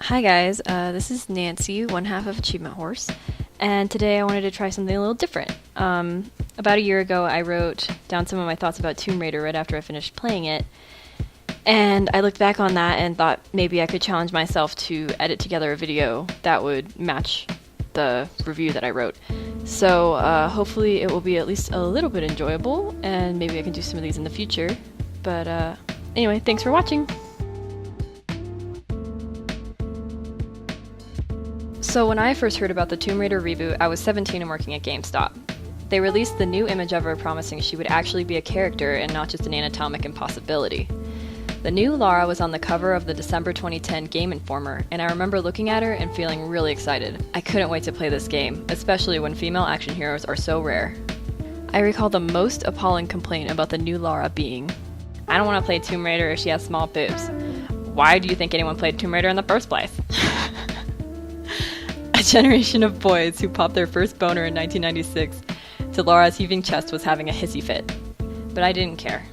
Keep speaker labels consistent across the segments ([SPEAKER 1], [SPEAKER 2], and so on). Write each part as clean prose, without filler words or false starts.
[SPEAKER 1] Hi guys, this is Nancy, one half of Achievement Horse, and today I wanted to try something a little different. About a year ago, I wrote down some of my thoughts about Tomb Raider right after I finished playing it, and I looked back on that and thought maybe I could challenge myself to edit together a video that would match the review that I wrote. So hopefully it will be at least a little bit enjoyable, and maybe I can do some of these in the future. But anyway, thanks for watching! So when I first heard about the Tomb Raider reboot, I was 17 and working at GameStop. They released the new image of her promising she would actually be a character and not just an anatomic impossibility. The new Lara was on the cover of the December 2010 Game Informer, and I remember looking at her and feeling really excited. I couldn't wait to play this game, especially when female action heroes are so rare. I recall the most appalling complaint about the new Lara being, "I don't want to play Tomb Raider if she has small boobs. Why do you think anyone played Tomb Raider in the first place?" A generation of boys who popped their first boner in 1996 to Lara's heaving chest was having a hissy fit. But I didn't care.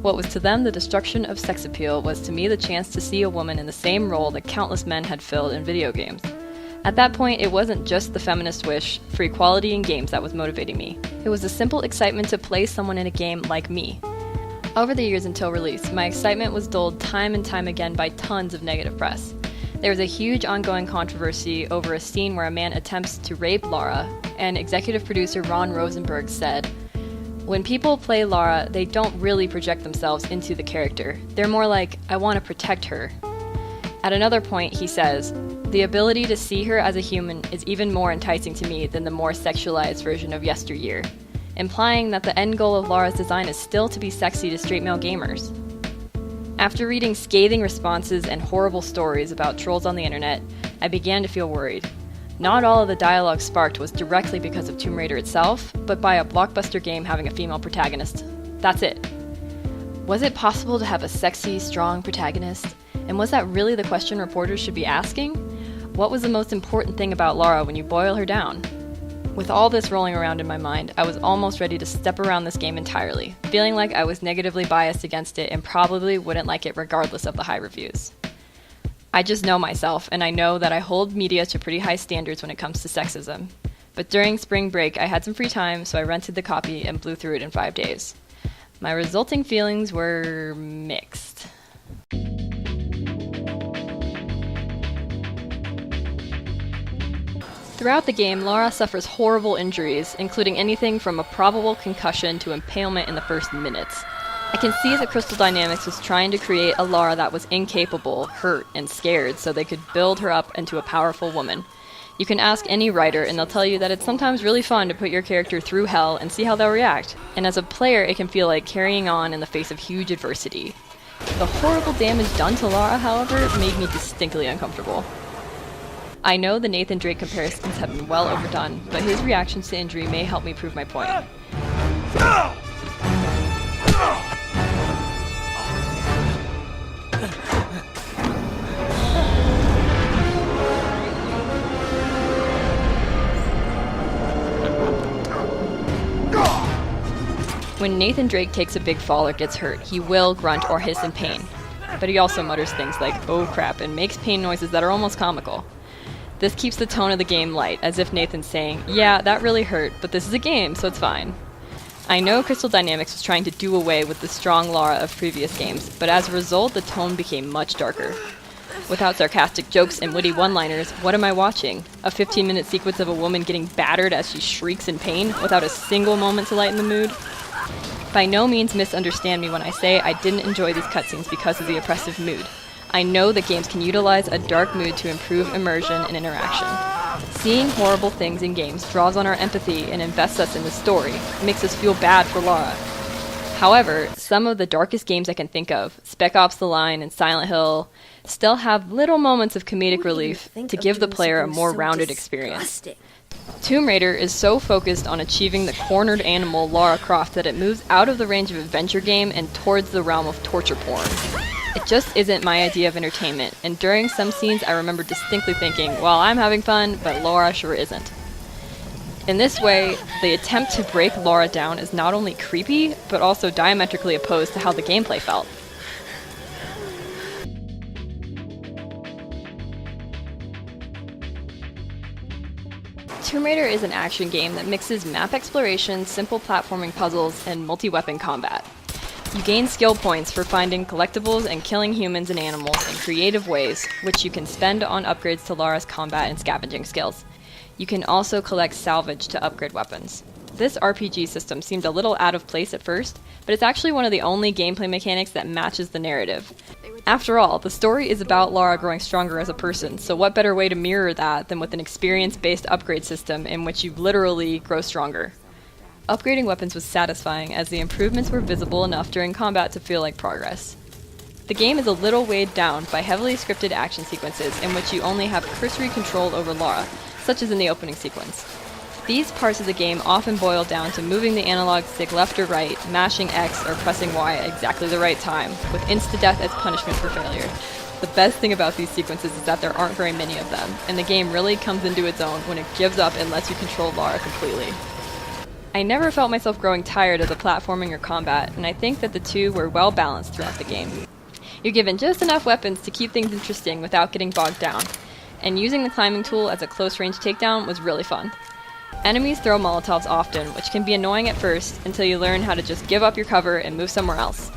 [SPEAKER 1] What was to them the destruction of sex appeal was to me the chance to see a woman in the same role that countless men had filled in video games. At that point, it wasn't just the feminist wish for equality in games that was motivating me. It was the simple excitement to play someone in a game like me. Over the years until release, my excitement was dulled time and time again by tons of negative press. There was a huge ongoing controversy over a scene where a man attempts to rape Lara, and executive producer Ron Rosenberg said, "When people play Lara, they don't really project themselves into the character. They're more like, I want to protect her." At another point, he says, "The ability to see her as a human is even more enticing to me than the more sexualized version of yesteryear," implying that the end goal of Lara's design is still to be sexy to straight male gamers. After reading scathing responses and horrible stories about trolls on the internet, I began to feel worried. Not all of the dialogue sparked was directly because of Tomb Raider itself, but by a blockbuster game having a female protagonist. That's it. Was it possible to have a sexy, strong protagonist? And was that really the question reporters should be asking? What was the most important thing about Lara when you boil her down? With all this rolling around in my mind, I was almost ready to step around this game entirely, feeling like I was negatively biased against it and probably wouldn't like it regardless of the high reviews. I just know myself, and I know that I hold media to pretty high standards when it comes to sexism. But during spring break, I had some free time, so I rented the copy and blew through it in 5 days. My resulting feelings were mixed. Throughout the game, Lara suffers horrible injuries, including anything from a probable concussion to impalement in the first minutes. I can see that Crystal Dynamics was trying to create a Lara that was incapable, hurt, and scared so they could build her up into a powerful woman. You can ask any writer and they'll tell you that it's sometimes really fun to put your character through hell and see how they'll react. And as a player, it can feel like carrying on in the face of huge adversity. The horrible damage done to Lara, however, made me distinctly uncomfortable. I know the Nathan Drake comparisons have been well overdone, but his reactions to injury may help me prove my point. When Nathan Drake takes a big fall or gets hurt, he will grunt or hiss in pain. But he also mutters things like, "oh crap," and makes pain noises that are almost comical. This keeps the tone of the game light, as if Nathan's saying, "yeah, that really hurt, but this is a game, so it's fine." I know Crystal Dynamics was trying to do away with the strong Lara of previous games, but as a result, the tone became much darker. Without sarcastic jokes and witty one-liners, what am I watching? A 15-minute sequence of a woman getting battered as she shrieks in pain, without a single moment to lighten the mood? By no means misunderstand me when I say I didn't enjoy these cutscenes because of the oppressive mood. I know that games can utilize a dark mood to improve immersion and interaction. Seeing horrible things in games draws on our empathy and invests us in the story. It makes us feel bad for Lara. However, some of the darkest games I can think of, Spec Ops: The Line and Silent Hill, still have little moments of comedic relief to give the player a more rounded experience. Tomb Raider is so focused on achieving the cornered animal Lara Croft that it moves out of the range of adventure game and towards the realm of torture porn. It just isn't my idea of entertainment, and during some scenes I remember distinctly thinking, well, I'm having fun, but Lara sure isn't. In this way, the attempt to break Lara down is not only creepy, but also diametrically opposed to how the gameplay felt. Tomb Raider is an action game that mixes map exploration, simple platforming puzzles, and multi-weapon combat. You gain skill points for finding collectibles and killing humans and animals in creative ways, which you can spend on upgrades to Lara's combat and scavenging skills. You can also collect salvage to upgrade weapons. This RPG system seemed a little out of place at first, but it's actually one of the only gameplay mechanics that matches the narrative. After all, the story is about Lara growing stronger as a person, so what better way to mirror that than with an experience-based upgrade system in which you literally grow stronger. Upgrading weapons was satisfying as the improvements were visible enough during combat to feel like progress. The game is a little weighed down by heavily scripted action sequences in which you only have cursory control over Lara, such as in the opening sequence. These parts of the game often boil down to moving the analog stick left or right, mashing X or pressing Y at exactly the right time, with insta-death as punishment for failure. The best thing about these sequences is that there aren't very many of them, and the game really comes into its own when it gives up and lets you control Lara completely. I never felt myself growing tired of the platforming or combat, and I think that the two were well balanced throughout the game. You're given just enough weapons to keep things interesting without getting bogged down, and using the climbing tool as a close-range takedown was really fun. Enemies throw Molotovs often, which can be annoying at first until you learn how to just give up your cover and move somewhere else.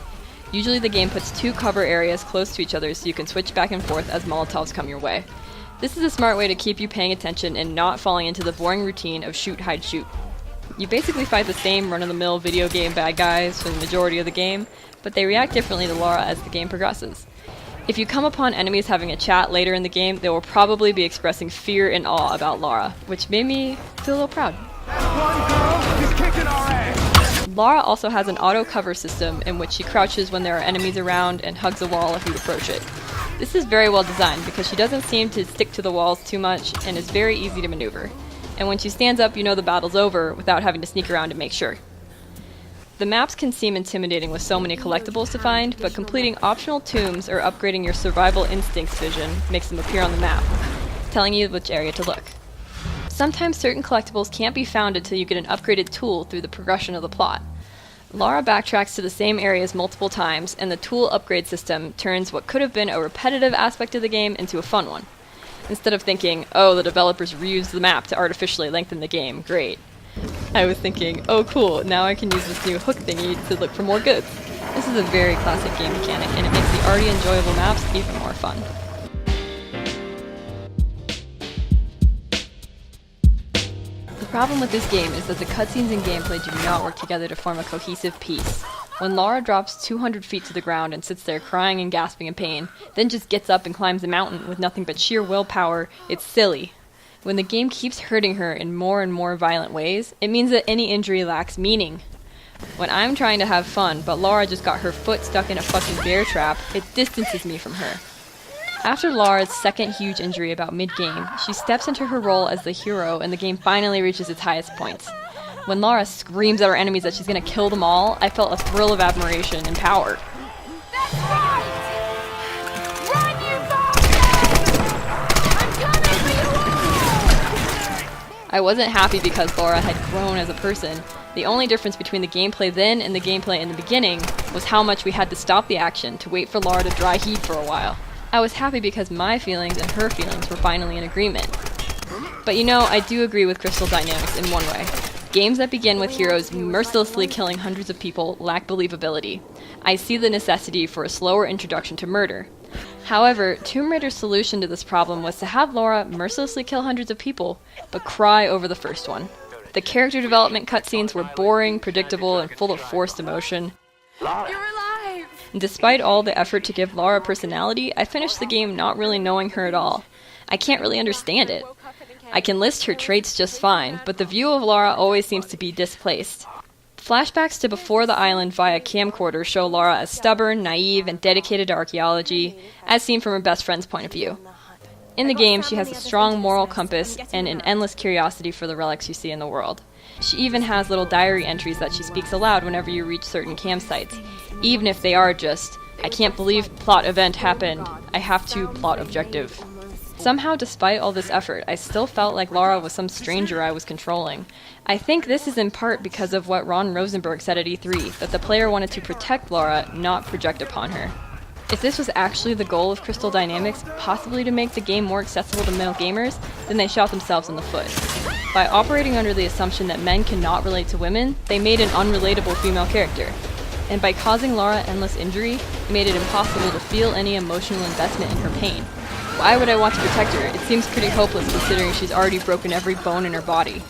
[SPEAKER 1] Usually the game puts two cover areas close to each other so you can switch back and forth as Molotovs come your way. This is a smart way to keep you paying attention and not falling into the boring routine of shoot, hide, shoot. You basically fight the same run-of-the-mill video game bad guys for the majority of the game, but they react differently to Lara as the game progresses. If you come upon enemies having a chat later in the game, they will probably be expressing fear and awe about Lara, which made me feel a little proud. Lara also has an auto cover system in which she crouches when there are enemies around and hugs a wall if you approach it. This is very well designed because she doesn't seem to stick to the walls too much and is very easy to maneuver. And when she stands up, you know the battle's over without having to sneak around to make sure. The maps can seem intimidating with so many collectibles to find, but completing optional tombs or upgrading your survival instincts vision makes them appear on the map, telling you which area to look. Sometimes certain collectibles can't be found until you get an upgraded tool through the progression of the plot. Lara backtracks to the same areas multiple times, and the tool upgrade system turns what could have been a repetitive aspect of the game into a fun one. Instead of thinking, oh, the developers reused the map to artificially lengthen the game, great. I was thinking, oh cool, now I can use this new hook thingy to look for more goods. This is a very classic game mechanic, and it makes the already enjoyable maps even more fun. The problem with this game is that the cutscenes and gameplay do not work together to form a cohesive piece. When Lara drops 200 feet to the ground and sits there crying and gasping in pain, then just gets up and climbs a mountain with nothing but sheer willpower, it's silly. When the game keeps hurting her in more and more violent ways, it means that any injury lacks meaning. When I'm trying to have fun, but Lara just got her foot stuck in a fucking bear trap, it distances me from her. After Lara's second huge injury about mid-game, she steps into her role as the hero and the game finally reaches its highest points. When Lara screams at her enemies that she's gonna kill them all, I felt a thrill of admiration and power.
[SPEAKER 2] That's right! Run, you bastard! I'm coming for you all!
[SPEAKER 1] I wasn't happy because Lara had grown as a person. The only difference between the gameplay then and the gameplay in the beginning was how much we had to stop the action to wait for Lara to dry heave for a while. I was happy because my feelings and her feelings were finally in agreement. But you know, I do agree with Crystal Dynamics in one way. Games that begin with heroes mercilessly killing hundreds of people lack believability. I see the necessity for a slower introduction to murder. However, Tomb Raider's solution to this problem was to have Lara mercilessly kill hundreds of people, but cry over the first one. The character development cutscenes were boring, predictable, and full of forced emotion.
[SPEAKER 2] You're alive!
[SPEAKER 1] And despite all the effort to give Lara personality, I finished the game not really knowing her at all. I can't really understand it. I can list her traits just fine, but the view of Lara always seems to be displaced. Flashbacks to before the island via camcorder show Lara as stubborn, naive, and dedicated to archaeology, as seen from her best friend's point of view. In the game, she has a strong moral compass and an endless curiosity for the relics you see in the world. She even has little diary entries that she speaks aloud whenever you reach certain campsites, even if they are just, I can't believe plot event happened, I have to plot objective. Somehow, despite all this effort, I still felt like Lara was some stranger I was controlling. I think this is in part because of what Ron Rosenberg said at E3, that the player wanted to protect Lara, not project upon her. If this was actually the goal of Crystal Dynamics, possibly to make the game more accessible to male gamers, then they shot themselves in the foot. By operating under the assumption that men cannot relate to women, they made an unrelatable female character. And by causing Lara endless injury, it made it impossible to feel any emotional investment in her pain. Why would I want to protect her? It seems pretty hopeless considering she's already broken every bone in her body.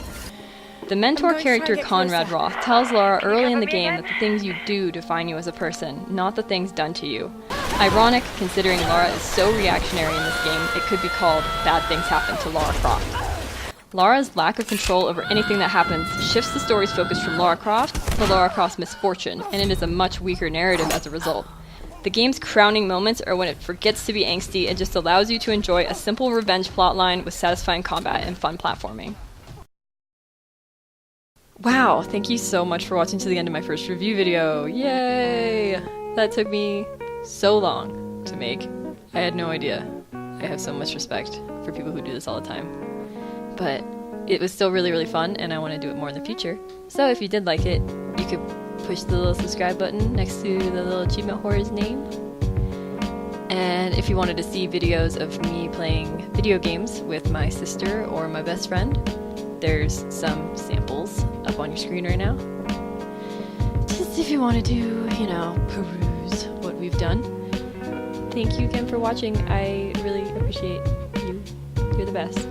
[SPEAKER 1] The mentor character Conrad Roth tells Lara early in the game that the things you do define you as a person, not the things done to you. Ironic, considering Lara is so reactionary in this game, it could be called Bad Things Happen to Lara Croft. Lara's lack of control over anything that happens shifts the story's focus from Lara Croft to Lara Croft's misfortune, and it is a much weaker narrative as a result. The game's crowning moments are when it forgets to be angsty and just allows you to enjoy a simple revenge plotline with satisfying combat and fun platforming. Wow, thank you so much for watching to the end of my first review video. Yay! That took me so long to make. I had no idea. I have so much respect for people who do this all the time. But it was still really, really fun, and I want to do it more in the future. So if you did like it, you could push the little subscribe button next to the little achievement horror's name. And if you wanted to see videos of me playing video games with my sister or my best friend, there's some samples up on your screen right now. Just if you wanted to, you know, peruse what we've done. Thank you again for watching. I really appreciate you. You're the best.